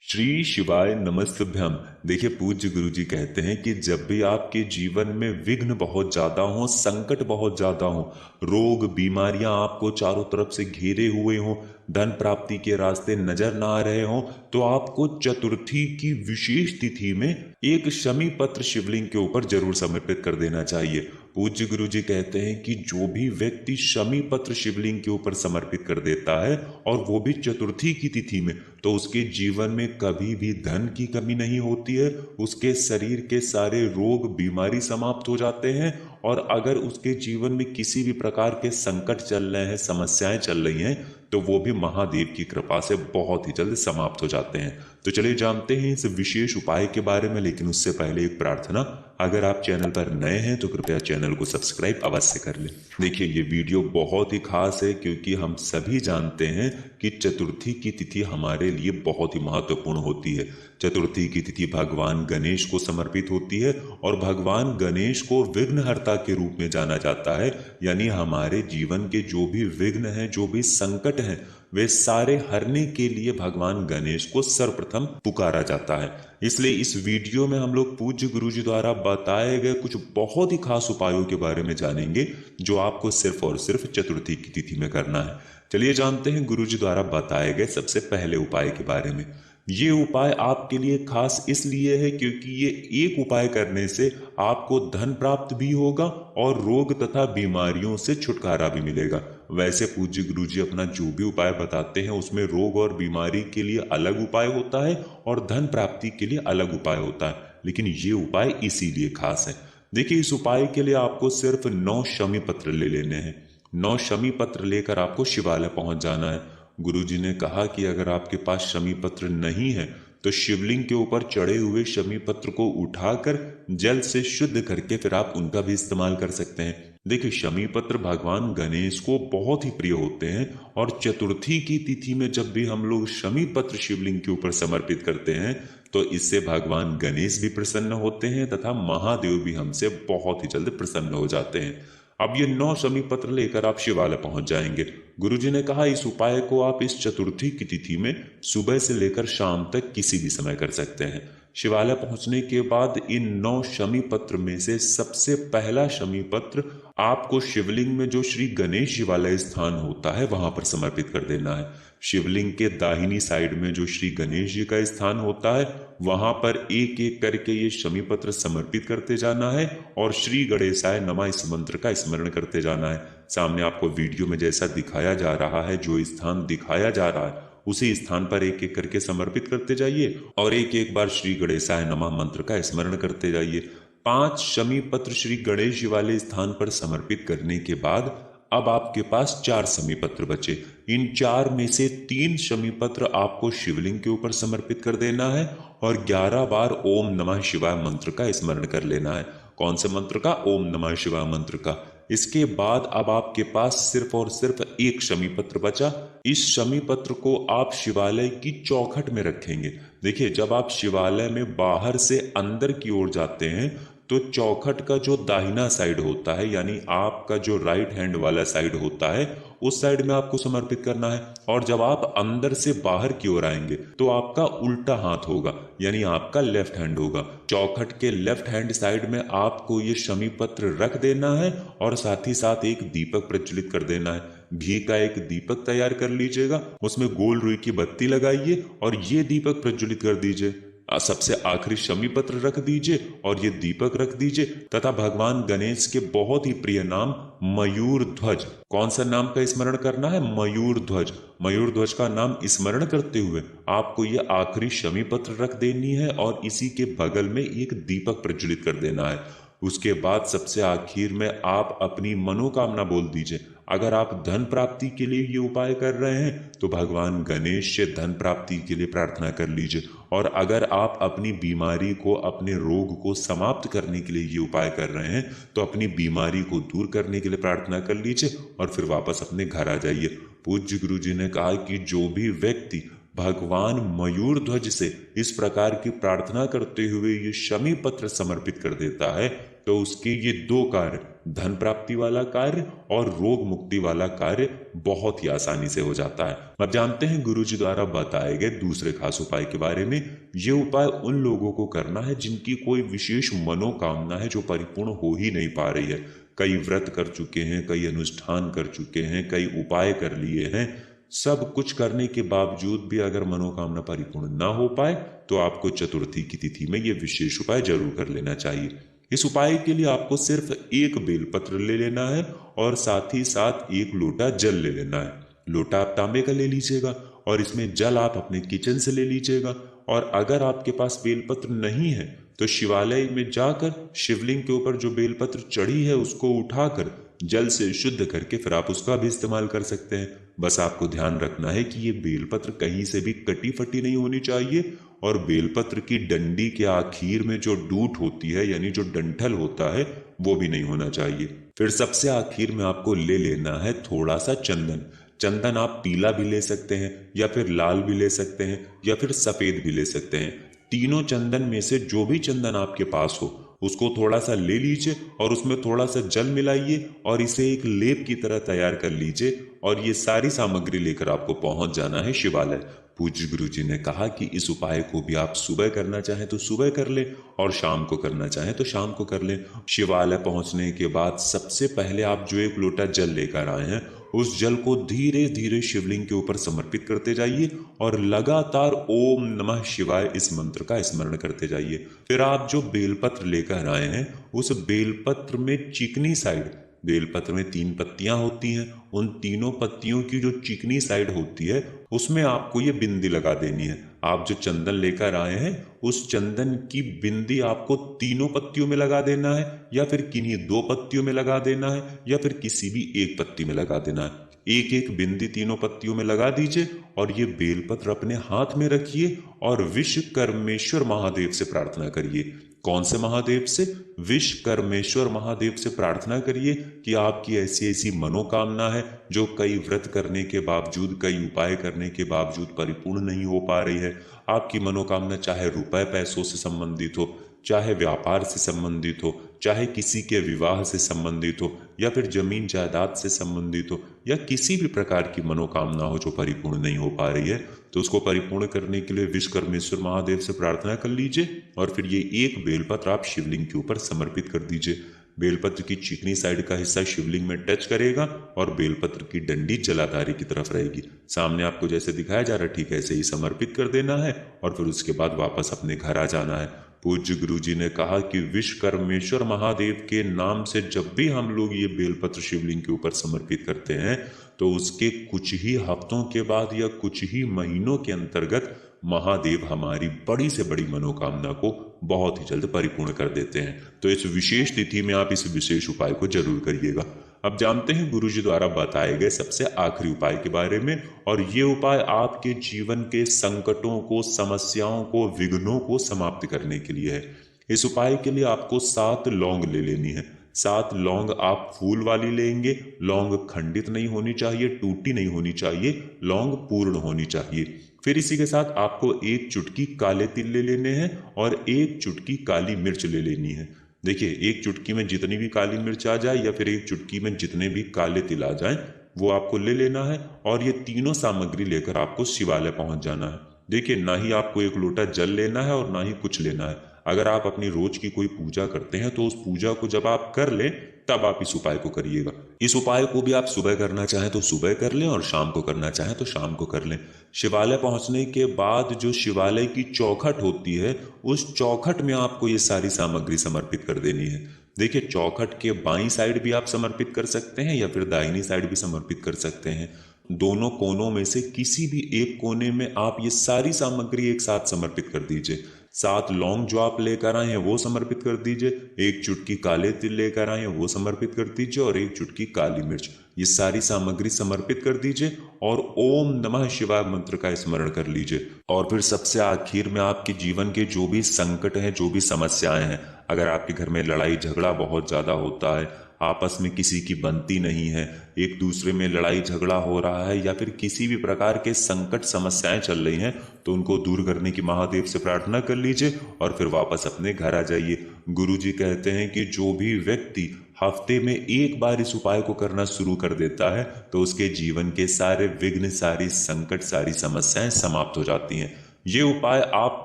श्री शिवाय नमस्तभ्यम। देखिए, पूज्य गुरु जी कहते हैं कि जब भी आपके जीवन में विघ्न बहुत ज्यादा हो, संकट बहुत ज्यादा हो, रोग बीमारियां आपको चारों तरफ से घेरे हुए हो, धन प्राप्ति के रास्ते नजर ना आ रहे हो, तो आपको चतुर्थी की विशेष तिथि में एक शमी पत्र शिवलिंग के ऊपर जरूर समर्पित कर देना चाहिए। पूज्य गुरु जी कहते हैं कि जो भी व्यक्ति शमी पत्र शिवलिंग के ऊपर समर्पित कर देता है और वो भी चतुर्थी की तिथि में, तो उसके जीवन में कभी भी धन की कमी नहीं होती है। उसके शरीर के सारे रोग बीमारी समाप्त हो जाते हैं, और अगर उसके जीवन में किसी भी प्रकार के संकट चल रहे हैं, समस्याएं चल रही हैं, तो वो भी महादेव की कृपा से बहुत ही जल्द समाप्त हो जाते हैं। तो चलिए जानते हैं इस विशेष उपाय के बारे में, लेकिन उससे पहले एक प्रार्थना। अगर आप चैनल पर नए हैं तो कृपया चैनल को सब्सक्राइब अवश्य कर लें। देखिए, ये वीडियो बहुत ही खास है क्योंकि हम सभी जानते हैं कि चतुर्थी की तिथि हमारे लिए बहुत ही महत्वपूर्ण होती है। चतुर्थी की तिथि भगवान गणेश को समर्पित होती है, और भगवान गणेश को विघ्नहर्ता के रूप में जाना जाता है। यानी हमारे जीवन के जो भी विघ्न हैं, जो भी संकट हैं, वे सारे हरने के लिए भगवान गणेश को सर्वप्रथम पुकारा जाता है। इसलिए इस वीडियो में हम लोग पूज्य गुरु जी द्वारा बताए गए कुछ बहुत ही खास उपायों के बारे में जानेंगे, जो आपको सिर्फ और सिर्फ चतुर्थी की तिथि में करना है। चलिए जानते हैं गुरु जी द्वारा बताए गए सबसे पहले उपाय के बारे में। ये उपाय आपके लिए खास इसलिए है क्योंकि ये एक उपाय करने से आपको धन प्राप्त भी होगा और रोग तथा बीमारियों से छुटकारा भी मिलेगा। वैसे पूज्य गुरु जी अपना जो भी उपाय बताते हैं उसमें रोग और बीमारी के लिए अलग उपाय होता है और धन प्राप्ति के लिए अलग उपाय होता है, लेकिन ये उपाय इसीलिए खास है। देखिए, इस उपाय के लिए आपको सिर्फ 9 शमी पत्र ले लेने हैं। 9 शमी पत्र लेकर आपको शिवालय पहुंच जाना है। गुरुजी ने कहा कि अगर आपके पास शमी पत्र नहीं है तो शिवलिंग के ऊपर चढ़े हुए शमी पत्र को उठाकर जल से शुद्ध करके फिर आप उनका भी इस्तेमाल कर सकते हैं। देखिए, शमी पत्र भगवान गणेश को बहुत ही प्रिय होते हैं, और चतुर्थी की तिथि में जब भी हम लोग शमी पत्र शिवलिंग के ऊपर समर्पित करते हैं तो इससे भगवान गणेश भी प्रसन्न होते हैं तथा महादेव भी हमसे बहुत ही जल्द प्रसन्न हो जाते हैं। अब ये 9 शमी पत्र लेकर आप शिवालय पहुंच जाएंगे। गुरुजी ने कहा इस उपाय को आप इस चतुर्थी की तिथि में सुबह से लेकर शाम तक किसी भी समय कर सकते हैं। शिवालय पहुंचने के बाद इन 9 शमी पत्र में से सबसे पहला शमी पत्र आपको शिवलिंग में जो श्री गणेश जी वाला स्थान होता है वहां पर समर्पित कर देना है। शिवलिंग के दाहिनी साइड में जो श्री गणेश जी का स्थान होता है वहां पर एक एक करके ये शमी पत्र समर्पित करते जाना है, और श्री गणेशाय नमः इस मंत्र का स्मरण करते जाना है। सामने आपको वीडियो में जैसा दिखाया जा रहा है, जो स्थान दिखाया जा रहा है उसी स्थान पर एक एक करके समर्पित करते जाइए और एक एक बार श्री गणेशाय नमः मंत्र का स्मरण करते जाइए। 5 शमी पत्र श्री गणेश जी वाले स्थान पर समर्पित करने के बाद अब आपके पास 4 शमी पत्र बचे। इन 4 में से 3 शमी पत्र आपको शिवलिंग के ऊपर समर्पित कर देना है और 11 बार ओम नमः शिवाय मंत्र का स्मरण कर लेना है। कौन से मंत्र का? ओम नमः शिवाय मंत्र का। इसके बाद अब आपके पास सिर्फ और सिर्फ एक शमी पत्र बचा। इस शमी पत्र को आप शिवालय की चौखट में रखेंगे। देखिए, जब आप शिवालय में बाहर से अंदर की ओर जाते हैं तो चौखट का जो दाहिना साइड होता है, यानी आपका जो राइट हैंड वाला साइड होता है, उस साइड में आपको समर्पित करना है। और जब आप अंदर से बाहर की ओर आएंगे तो आपका उल्टा हाथ होगा, यानी आपका लेफ्ट हैंड होगा। चौखट के लेफ्ट हैंड साइड में आपको ये शमी पत्र रख देना है और साथ ही साथ एक दीपक प्रज्वलित कर देना है। घी का एक दीपक तैयार कर लीजिएगा, उसमें गोल रुई की बत्ती लगाइए और ये दीपक प्रज्वलित कर दीजिए। सबसे आखिरी शमी पत्र रख दीजिए और ये दीपक रख दीजिए तथा भगवान गणेश के बहुत ही प्रिय नाम मयूर ध्वज, कौन सा नाम का स्मरण करना है? मयूर ध्वज। मयूर ध्वज का नाम स्मरण करते हुए आपको ये आखिरी शमी पत्र रख देनी है और इसी के बगल में एक दीपक प्रज्वलित कर देना है। उसके बाद सबसे आखिर में आप अपनी मनोकामना बोल दीजिए। अगर आप धन प्राप्ति के लिए ये उपाय कर रहे हैं तो भगवान गणेश से धन प्राप्ति के लिए प्रार्थना कर लीजिए, और अगर आप अपनी बीमारी को, अपने रोग को समाप्त करने के लिए ये उपाय कर रहे हैं तो अपनी बीमारी को दूर करने के लिए प्रार्थना कर लीजिए और फिर वापस अपने घर आ जाइए। पूज्य गुरु जी ने कहा कि जो भी व्यक्ति भगवान मयूर ध्वज से इस प्रकार की प्रार्थना करते हुए ये शमी पत्र समर्पित कर देता है तो उसके ये दो कार्य, धन प्राप्ति वाला कार्य और रोग मुक्ति वाला कार्य, बहुत ही आसानी से हो जाता है। अब जानते हैं गुरुजी द्वारा बताए गए दूसरे खास उपाय के बारे में। ये उपाय उन लोगों को करना है जिनकी कोई विशेष मनोकामना है जो परिपूर्ण हो ही नहीं पा रही है। कई व्रत कर चुके हैं, कई अनुष्ठान कर चुके हैं, कई उपाय कर लिए हैं, सब कुछ करने के बावजूद भी अगर मनोकामना परिपूर्ण ना हो पाए तो आपको चतुर्थी की तिथि में यह विशेष उपाय जरूर कर लेना चाहिए। इस उपाय के लिए आपको सिर्फ एक बेलपत्र ले लेना है और साथ ही साथ एक लोटा जल ले लेना है। लोटा आप तांबे का ले लीजिएगा और इसमें जल आप अपने किचन से ले लीजिएगा। और अगर आपके पास बेलपत्र नहीं है तो शिवालय में जाकर शिवलिंग के ऊपर जो बेलपत्र चढ़ी है उसको उठाकर जल से शुद्ध करके फिर आप उसका भी इस्तेमाल कर सकते हैं। बस आपको ध्यान रखना है कि ये बेलपत्र कहीं से भी कटी फटी नहीं होनी चाहिए और बेलपत्र की डंडी के आखिर में जो डूट होती है यानी जो डंठल होता है वो भी नहीं होना चाहिए। फिर सबसे आखिर में आपको ले लेना है थोड़ा सा चंदन। चंदन आप पीला भी ले सकते हैं या फिर लाल भी ले सकते हैं या फिर सफेद भी ले सकते हैं। तीनों चंदन में से जो भी चंदन आपके पास हो उसको थोड़ा सा ले लीजिए और उसमें थोड़ा सा जल मिलाइए और इसे एक लेप की तरह तैयार कर लीजिए और ये सारी सामग्री लेकर आपको पहुंच जाना है शिवालय। पूज्य गुरु जी ने कहा कि इस उपाय को भी आप सुबह करना चाहें तो सुबह कर लें और शाम को करना चाहें तो शाम को कर लें। शिवालय पहुंचने के बाद सबसे पहले आप जो एक लोटा जल लेकर आए हैं उस जल को धीरे धीरे शिवलिंग के ऊपर समर्पित करते जाइए और लगातार ओम नमः शिवाय इस मंत्र का स्मरण करते जाइए। फिर आप जो बेलपत्र लेकर आए हैं उस बेलपत्र में चिकनी साइड, बेलपत्र में 3 पत्तियां होती हैं, उन तीनों पत्तियों की जो चिकनी साइड होती है उसमें आपको ये बिंदी लगा देनी है। आप जो चंदन लेकर आए हैं उस चंदन की बिंदी आपको तीनों पत्तियों में लगा देना है या फिर किन्हीं 2 पत्तियों में लगा देना है या फिर किसी भी एक पत्ती में लगा देना है। एक एक बिंदी तीनों पत्तियों में लगा दीजिए और ये बेलपत्र अपने हाथ में रखिए और विश्वकर्मेश्वर महादेव से प्रार्थना करिए। कौन से महादेव से? विश्वकर्मेश्वर महादेव से प्रार्थना करिए कि आपकी ऐसी ऐसी मनोकामना है जो कई व्रत करने के बावजूद, कई उपाय करने के बावजूद परिपूर्ण नहीं हो पा रही है। आपकी मनोकामना चाहे रुपए पैसों से संबंधित हो, चाहे व्यापार से संबंधित हो, चाहे किसी के विवाह से संबंधित हो या फिर जमीन जायदाद से संबंधित हो या किसी भी प्रकार की मनोकामना हो जो परिपूर्ण नहीं हो पा रही है, तो उसको परिपूर्ण करने के लिए विश्वकर्मेश्वर महादेव से प्रार्थना कर लीजिए और फिर ये एक बेलपत्र आप शिवलिंग के ऊपर समर्पित कर दीजिए। बेलपत्र की चिकनी साइड का हिस्सा शिवलिंग में टच करेगा और बेलपत्र की डंडी जलाधारी की तरफ रहेगी। सामने आपको जैसे दिखाया जा रहा है ठीक ऐसे ही समर्पित कर देना है और फिर उसके बाद वापस अपने घर आ जाना है। पूज्य गुरु जी ने कहा कि विश्वकर्मेश्वर महादेव के नाम से जब भी हम लोग ये बेलपत्र शिवलिंग के ऊपर समर्पित करते हैं तो उसके कुछ ही हफ्तों के बाद या कुछ ही महीनों के अंतर्गत महादेव हमारी बड़ी से बड़ी मनोकामना को बहुत ही जल्द परिपूर्ण कर देते हैं। तो इस विशेष तिथि में आप इस विशेष उपाय को जरूर करिएगा। अब जानते हैं गुरु जी द्वारा बताए गए सबसे आखिरी उपाय के बारे में, और ये उपाय आपके जीवन के संकटों को, समस्याओं को, विघ्नों को समाप्त करने के लिए है। इस उपाय के लिए आपको 7 लौंग ले लेनी है। 7 लौंग आप फूल वाली लेंगे। लौंग खंडित नहीं होनी चाहिए, टूटी नहीं होनी चाहिए, लौंग पूर्ण होनी चाहिए। फिर इसी के साथ आपको 1 चुटकी काले तिल ले लेने हैं और 1 चुटकी काली मिर्च ले लेनी है। देखिए, 1 चुटकी में जितनी भी काली मिर्च आ जाए या फिर 1 चुटकी में जितने भी काले तिल आ जाए वो आपको ले लेना है और ये तीनों सामग्री लेकर आपको शिवालय पहुंच जाना है। देखिए, ना ही आपको 1 लोटा जल लेना है और ना ही कुछ लेना है। अगर आप अपनी रोज की कोई पूजा करते हैं तो उस पूजा को जब आप कर लें तब आप इस उपाय को करिएगा। इस उपाय को भी आप सुबह करना चाहें तो सुबह कर लें और शाम को करना चाहें तो शाम को कर लें। शिवालय पहुंचने के बाद जो शिवालय की चौखट होती है उस चौखट में आपको ये सारी सामग्री समर्पित कर देनी है। देखिए, चौखट के बाईं साइड भी आप समर्पित कर सकते हैं या फिर दाहिनी साइड भी समर्पित कर सकते हैं। दोनों कोनों में से किसी भी एक कोने में आप ये सारी सामग्री एक साथ समर्पित कर दीजिए। 7 लौंग जो आप लेकर आए हैं वो समर्पित कर दीजिए, 1 चुटकी काले तिल लेकर आए हैं वो समर्पित कर दीजिए और 1 चुटकी काली मिर्च, ये सारी सामग्री समर्पित कर दीजिए और ओम नमः शिवाय मंत्र का स्मरण कर लीजिए। और फिर सबसे आखिर में आपके जीवन के जो भी संकट हैं, जो भी समस्याएं हैं, अगर आपके घर में लड़ाई झगड़ा बहुत ज्यादा होता है, आपस में किसी की बनती नहीं है, एक दूसरे में लड़ाई झगड़ा हो रहा है या फिर किसी भी प्रकार के संकट समस्याएं चल रही हैं, तो उनको दूर करने की महादेव से प्रार्थना कर लीजिए और फिर वापस अपने घर आ जाइए। गुरुजी कहते हैं कि जो भी व्यक्ति हफ्ते में एक बार इस उपाय को करना शुरू कर देता है तो उसके जीवन के सारे विघ्न, सारी संकट, सारी समस्याएं समाप्त हो जाती हैं। ये उपाय आप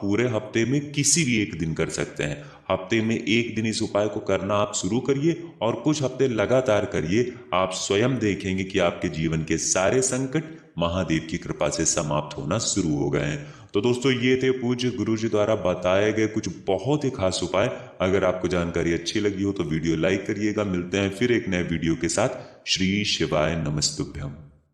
पूरे हफ्ते में किसी भी एक दिन कर सकते हैं। हफ्ते में एक दिन इस उपाय को करना आप शुरू करिए और कुछ हफ्ते लगातार करिए। आप स्वयं देखेंगे कि आपके जीवन के सारे संकट महादेव की कृपा से समाप्त होना शुरू हो गए हैं। तो दोस्तों, ये थे पूज्य गुरुजी द्वारा बताए गए कुछ बहुत ही खास उपाय। अगर आपको जानकारी अच्छी लगी हो तो वीडियो लाइक करिएगा। मिलते हैं फिर एक नए वीडियो के साथ। श्री शिवाय नमस्तुभ्यम।